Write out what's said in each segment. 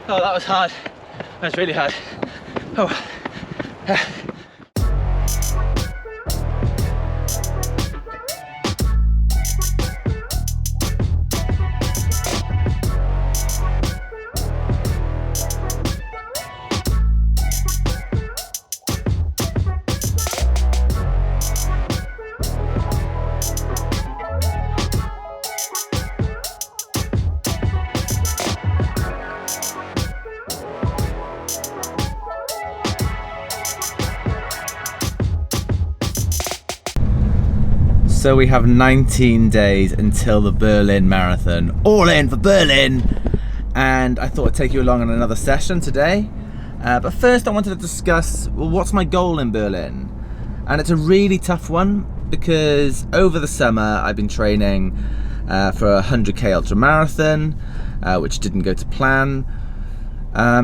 Oh, that was hard. That was really hard. Oh. So we have 19 days until the Berlin Marathon. All in for Berlin! And I thought I'd take you along on another session today. But first I wanted to discuss, well, what's my goal in Berlin? And it's a really tough one because over the summer I've been training for a 100k ultra marathon, which didn't go to plan.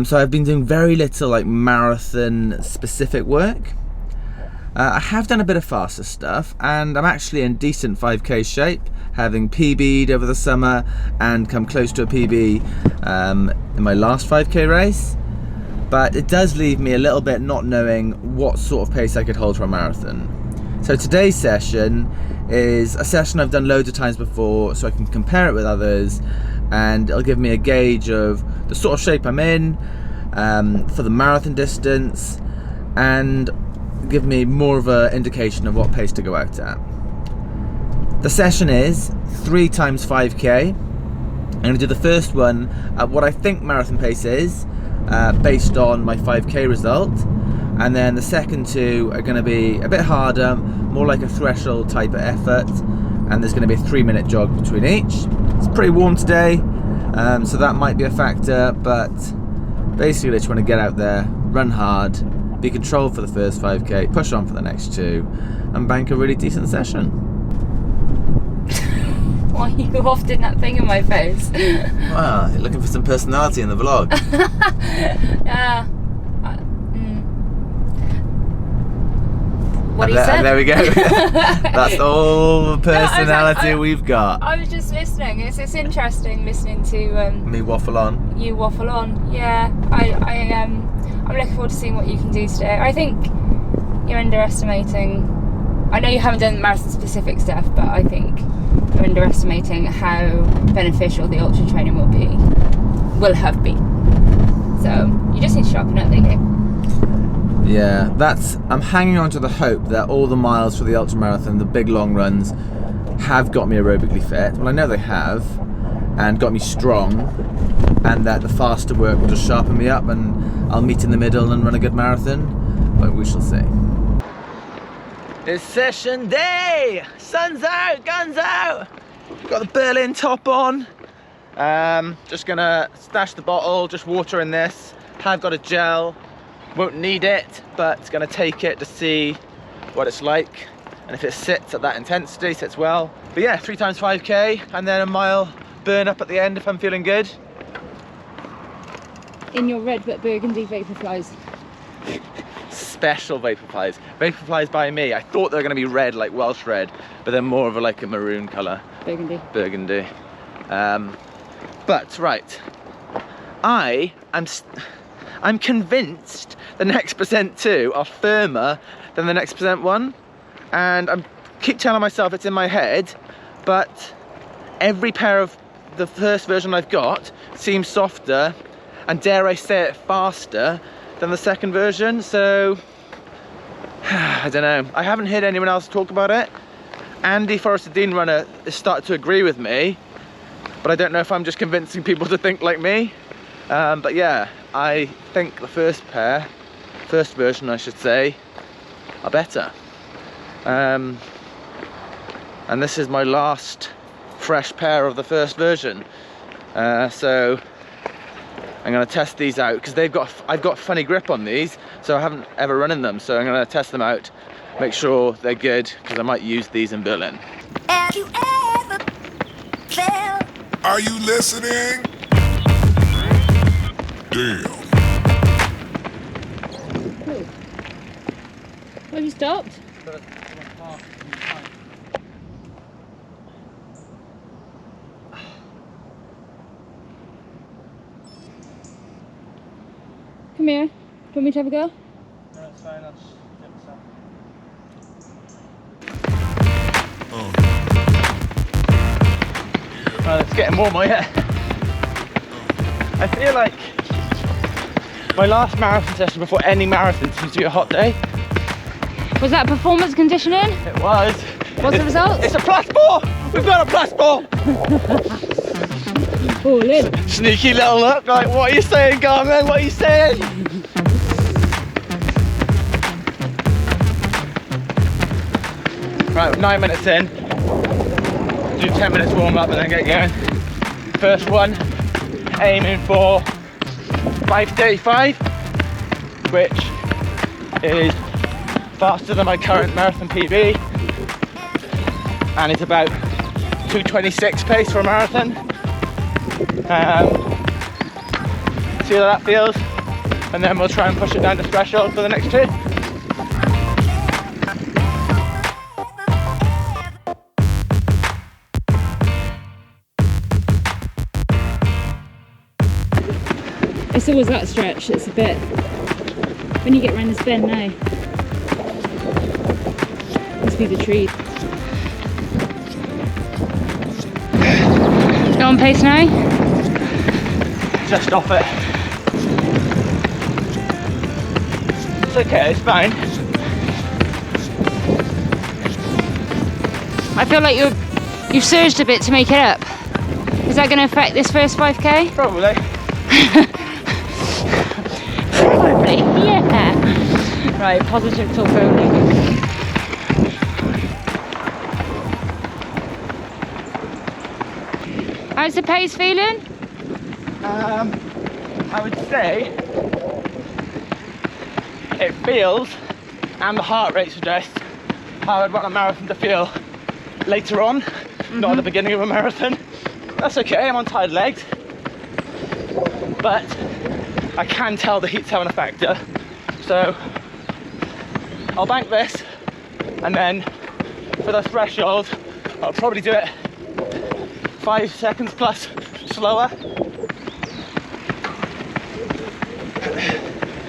So I've been doing very little like marathon specific work. I have done a bit of faster stuff, and I'm actually in decent 5k shape, having PB'd over the summer and come close to a PB in my last 5k race. But it does leave me a little bit not knowing what sort of pace I could hold for a marathon. So today's session is a session I've done loads of times before, so I can compare it with others, and it'll give me a gauge of the sort of shape I'm in for the marathon distance, and give me more of an indication of what pace to go out at. The session is 3 times 5k. I'm going to do the first one at what I think marathon pace is, based on my 5k result, and then the second 2 are going to be a bit harder, more like a threshold type of effort, and there's going to be a 3-minute jog between each. It's pretty warm today, so that might be a factor, but basically I just want to get out there, run hard, be controlled for the first 5k, push on for the next 2, and bank a really decent session. Why are you wafting that thing in my face? Wow, you're looking for some personality in the vlog. Yeah. What do you say? There we go. That's all the personality we've got. I was just listening. It's interesting listening to me waffle on. You waffle on. Yeah. I'm looking forward to seeing what you can do today. I think you're underestimating. I know you haven't done marathon specific stuff, but I think you're underestimating how beneficial the ultra training will have been. So you just need to sharpen up, don't you? Yeah, I'm hanging on to the hope that all the miles for the ultra marathon, the big long runs, have got me aerobically fit. Well, I know they have, and got me strong, and that the faster work will just sharpen me up and I'll meet in the middle and run a good marathon, but we shall see. It's session day! Sun's out, guns out! Got the Berlin top on. Just gonna stash the bottle, just water in this. Have got a gel, won't need it, but gonna take it to see what it's like. And if it sits at that intensity, sits well. But yeah, 3 times 5k, and then a mile burn up at the end if I'm feeling good. In your red but burgundy Vaporflies. Special Vaporflies. Vaporflies by me. I thought they were going to be red, like Welsh red, but they're more of a, like a maroon colour. Burgundy. Burgundy. But right, I'm convinced the Next Percent 2 are firmer than the Next Percent 1, and I keep telling myself it's in my head, but every pair of the first version I've got seems softer, and dare I say it, faster than the second version. So I don't know, I haven't heard anyone else talk about it. Andy, Forest Dean runner, has started to agree with me, but I don't know if I'm just convincing people to think like me. But yeah, I think the first version I should say, are better. And this is my last fresh pair of the first version. So I'm going to test these out because I've got funny grip on these, so I haven't ever run in them. So I'm going to test them out, make sure they're good, because I might use these in Berlin. Have you ever felt? Are you listening? Damn. Have you stopped? Come here. Do you want me to have a go? No, it's fine. I'll just get myself. Well, it's getting warmer, yeah. I feel like my last marathon session before any marathon seems to be a hot day. Was that performance conditioning? It was. What's the result? It's a +4! We've got a +4! All in. Sneaky little look, like, what are you saying, Garmin? What are you saying? Right, 9 minutes in. Do 10 minutes warm up and then get going. First one, aiming for 5:35, which is faster than my current marathon PB, and it's about 2:26 pace for a marathon. See how that feels, and then we'll try and push it down to threshold for the next two. It's always that stretch, it's a bit, when you get around this bend now, must be the tree. Go on pace now? Just off it. It's okay, it's fine. I feel like you've surged a bit to make it up. Is that going to affect this first 5k? Probably. Probably, yeah. Right, positive talk only. How's the pace feeling? I would say it feels, and the heart rate suggests, how I'd want a marathon to feel later on, not at the beginning of a marathon. That's okay, I'm on tired legs, but I can tell the heat's having a factor, so I'll bank this, and then for the threshold I'll probably do it 5 seconds plus slower.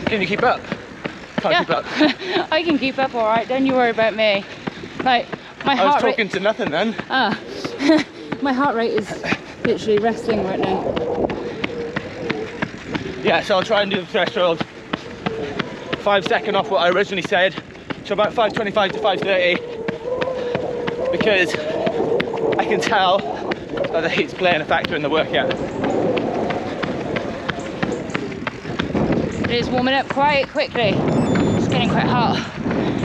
Can you keep up? Can't keep up. I can keep up all right, don't you worry about me. Like, my I was heart talking rate... to nothing then. My heart rate is literally resting right now. Yeah, so I'll try and do the threshold 5 seconds off what I originally said, so about 5:25 to 5:30, because I can tell that the heat's playing a factor in the workout. It is warming up quite quickly. It's getting quite hot.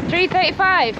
3:35.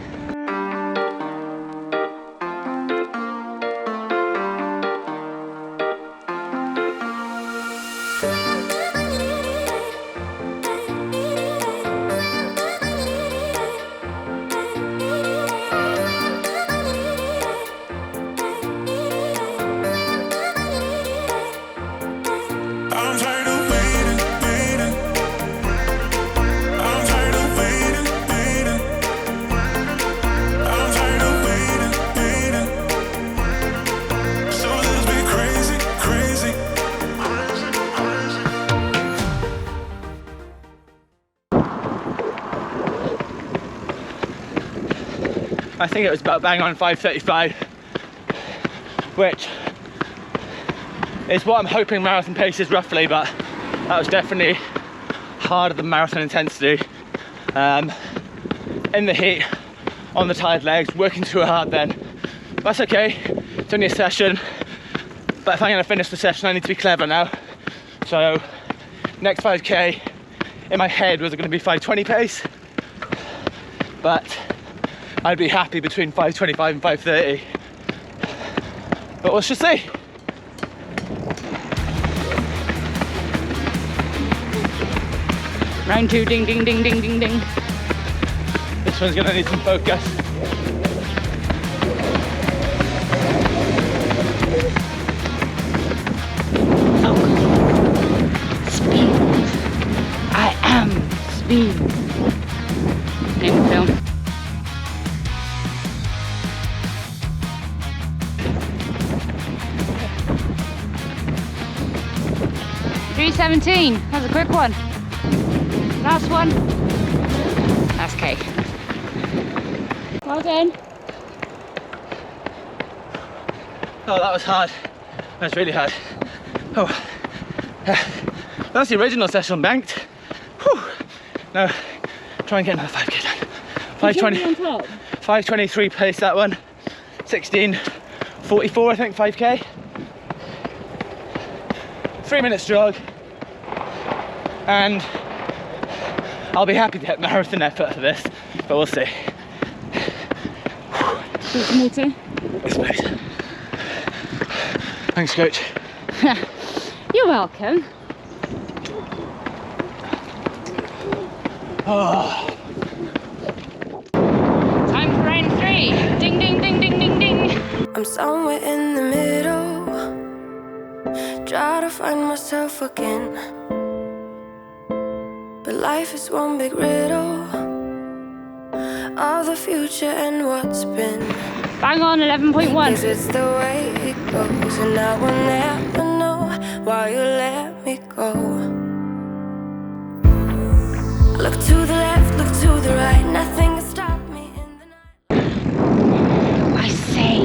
I think it was about bang on 5:35, which is what I'm hoping marathon pace is roughly, but that was definitely harder than marathon intensity. In the heat, on the tired legs, working too hard then. That's okay, it's only a session, but if I'm going to finish the session I need to be clever now. So next 5k in my head was going to be 5:20 pace, but I'd be happy between 5:25 and 5:30, but we'll just see. Round 2, ding, ding, ding, ding, ding, ding. This one's gonna need some focus. Speed. I am speed. Name the film. 3:17. That was a quick one. Last one. That's cake. Well done. Oh, that was hard. That was really hard. Oh, that's the original session banked. Whew. Now, try and get another 5k done. 5:20. 5:23 pace that one. 16:44 I think 5k. 3 minutes jog. And I'll be happy to hit marathon effort for this, but we'll see. Some water. Yes, please. Thanks, coach. You're welcome. Oh. Time for round 3. Ding, ding, ding, ding, ding, ding. I'm somewhere in the middle. Try to find myself again. But life is one big riddle of the future and what's been. Bang on, 11.1. Guess it's the way it goes, and I will never know why you let me go. Look to the left, look to the right, nothing can stop me in the night. I say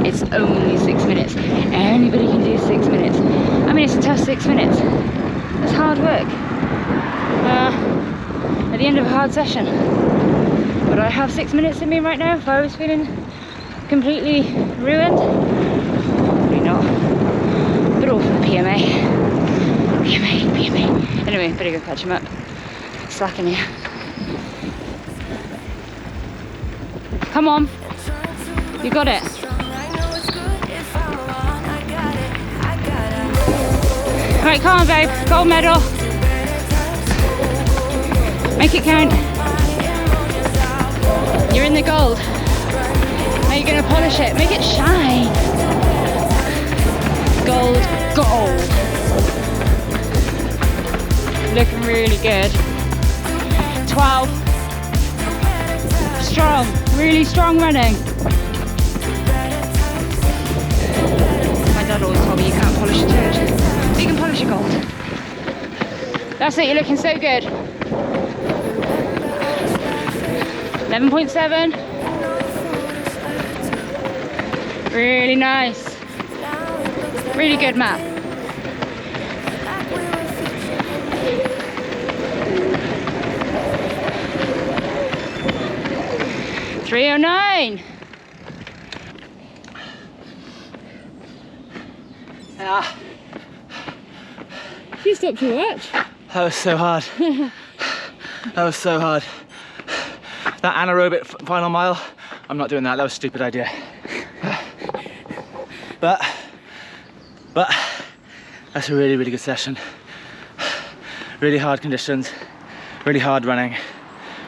it's only 6 minutes. Anybody can do 6 minutes. I mean, it's a tough 6 minutes. It's hard work. At the end of a hard session. Would I have 6 minutes in me right now if I was feeling completely ruined? Probably not. But all for the PMA. PMA. Anyway, better go catch him up. Slacking here. Come on. You got it. Right, come on, babe. Gold medal. Make it count. You're in the gold. Now you're going to polish it. Make it shine. Gold. Looking really good. 12. Strong. Really strong running. My dad always told me you can't polish a turd. But you can polish a gold. That's it. You're looking so good. 11.7. Really nice. Really good, Matt. $309. Ah, You stopped your watch. that was so hard. That was so hard. That anaerobic final mile, I'm not doing that. That was a stupid idea. But that's a really, really good session. Really hard conditions, really hard running.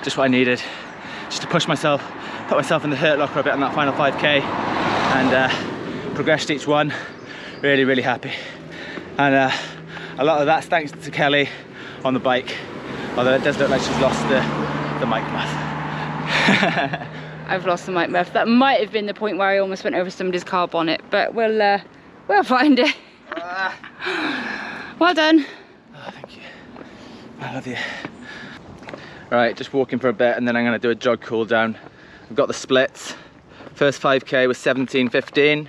Just what I needed, just to push myself, put myself in the hurt locker a bit on that final 5k, and progressed each one. Really, really happy. And a lot of that's thanks to Kelly on the bike, although it does look like she's lost the mic muff. I've lost the mic muff. That might have been the point where I almost went over somebody's car bonnet, but we'll find it. Well done. Oh, thank you. I love you. Right, just walking for a bit, and then I'm going to do a jog cool down. I've got the splits. First 5k was 17:15,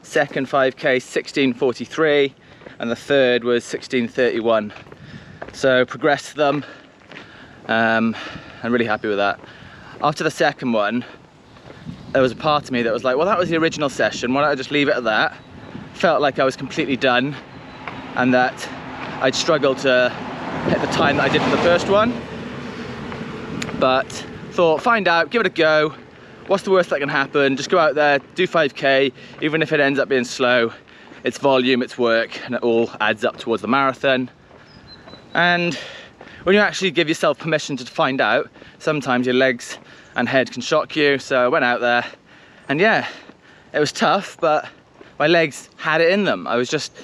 second 5k 16:43, and the third was 16:31. So progressed them. I'm really happy with that. After the second one, there was a part of me that was like, well, that was the original session, why don't I just leave it at that? Felt like I was completely done, and that I'd struggled to hit the time that I did for the first one. But thought, find out, give it a go. What's the worst that can happen? Just go out there, do 5k, even if it ends up being slow. It's volume, it's work, and it all adds up towards the marathon. And when you actually give yourself permission to find out, sometimes your legs and head can shock you. So I went out there, and yeah, it was tough, but my legs had it in them. It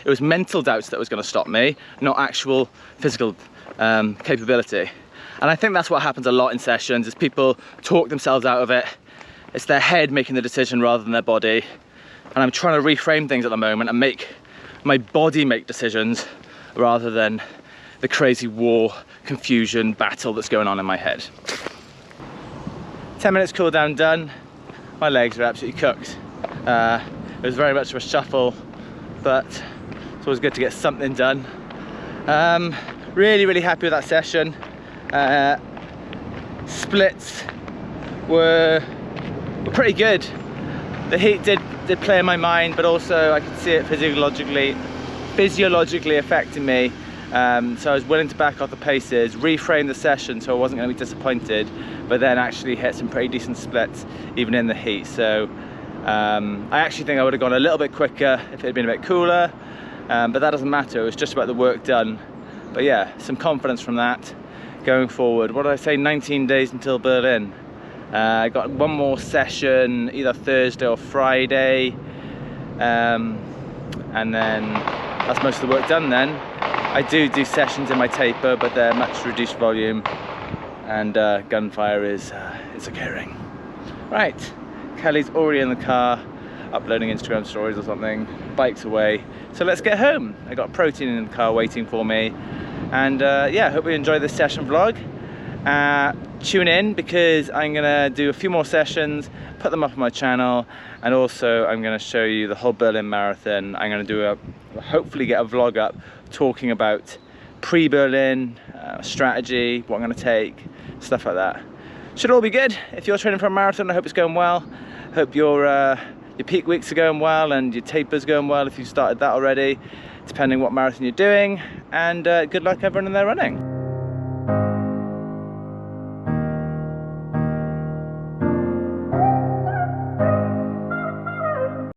was mental doubts that was going to stop me, not actual physical capability. And I think that's what happens a lot in sessions, is people talk themselves out of it. It's their head making the decision rather than their body. And I'm trying to reframe things at the moment and make my body make decisions rather than the crazy war, confusion, battle that's going on in my head. 10 minutes cool down done. My legs are absolutely cooked. It was very much of a shuffle, but it's always good to get something done. Really happy with that session. Splits were pretty good. The heat did play in my mind, but also I could see it physiologically affecting me. So I was willing to back off the paces, reframe the session so I wasn't going to be disappointed, but then actually hit some pretty decent splits even in the heat. So I actually think I would have gone a little bit quicker if it had been a bit cooler, but that doesn't matter. It was just about the work done. But yeah, some confidence from that going forward. What did I say? 19 days until Berlin. I got one more session either Thursday or Friday, and then that's most of the work done then. I do sessions in my taper, but they're much reduced volume, and gunfire is occurring. Right, Kelly's already in the car, uploading Instagram stories or something, bikes away. So let's get home. I got protein in the car waiting for me. And yeah, hope you enjoy this session vlog. Tune in because I'm gonna do a few more sessions, put them up on my channel, and also I'm gonna show you the whole Berlin Marathon. I'm gonna do hopefully get a vlog up talking about pre-Berlin strategy, what I'm gonna take, stuff like that. Should all be good. If you're training for a marathon, I hope it's going well. Hope your peak weeks are going well and your taper's going well if you've started that already, depending what marathon you're doing. And good luck everyone in their running.